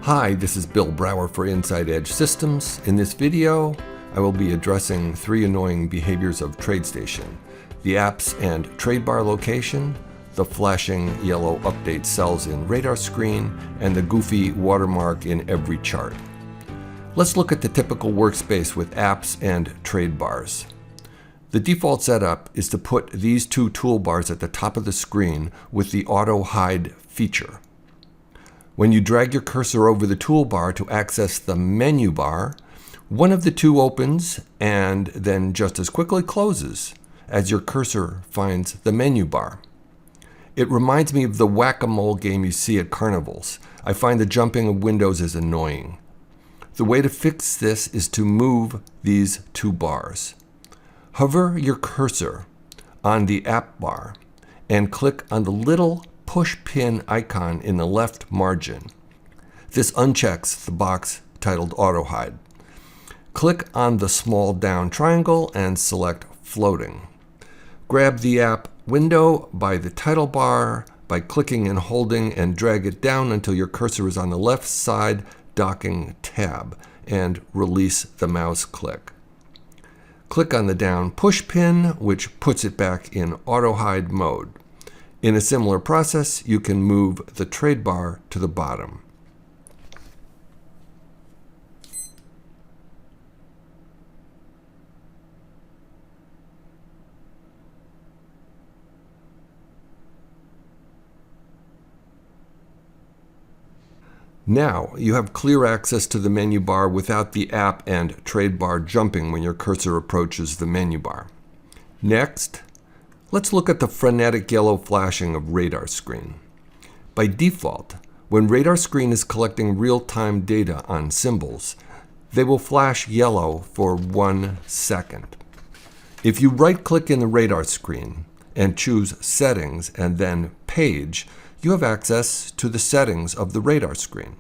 Hi, this is Bill Brower for Inside Edge Systems. In this video, I will be addressing 3 annoying behaviors of TradeStation: the apps and trade bar location, the flashing yellow update cells in radar screen, and the goofy watermark in every chart. Let's look at the typical workspace with apps and trade bars. The default setup is to put these 2 toolbars at the top of the screen with the Autohide feature. When you drag your cursor over the toolbar to access the menu bar, one of the 2 opens and then just as quickly closes as your cursor finds the menu bar. It reminds me of the whack-a-mole game you see at carnivals. I find the jumping of windows is annoying. The way to fix this is to move these 2 bars. Hover your cursor on the app bar and click on the little push pin icon in the left margin. This unchecks the box titled Autohide. Click on the small down triangle and select Floating. Grab the app window by the title bar by clicking and holding and drag it down until your cursor is on the left side docking tab and release the mouse click. Click on the down push pin, which puts it back in Autohide mode. In a similar process, you can move the trade bar to the bottom. Now, you have clear access to the menu bar without the app and trade bar jumping when your cursor approaches the menu bar. Next, let's look at the frenetic yellow flashing of radar screen. By default, when radar screen is collecting real-time data on symbols, they will flash yellow for 1 second. If you right-click in the radar screen and choose Settings and then Page, you have access to the settings of the radar screen.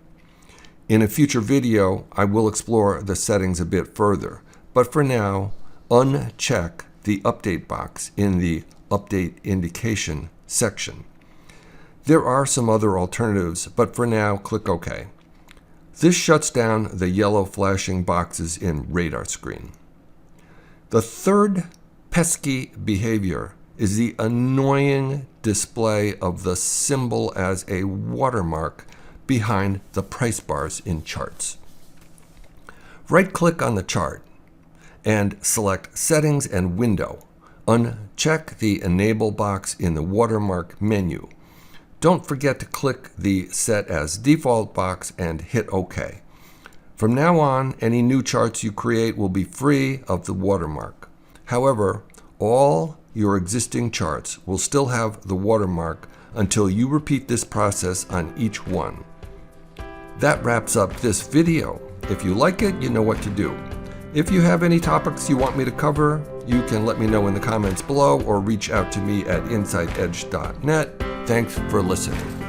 In a future video, I will explore the settings a bit further, but for now, uncheck the update box in the Update Indication section. There are some other alternatives, but for now, click OK. This shuts down the yellow flashing boxes in radar screen. The third pesky behavior is the annoying display of the symbol as a watermark behind the price bars in charts. Right-click on the chart and select Settings and Window. Uncheck the Enable box in the watermark menu. Don't forget to click the Set as Default box and hit OK. From now on, any new charts you create will be free of the watermark. However, all your existing charts will still have the watermark until you repeat this process on each one. That wraps up this video. If you like it, you know what to do. If you have any topics you want me to cover, you can let me know in the comments below or reach out to me at insideedge.net. Thanks for listening.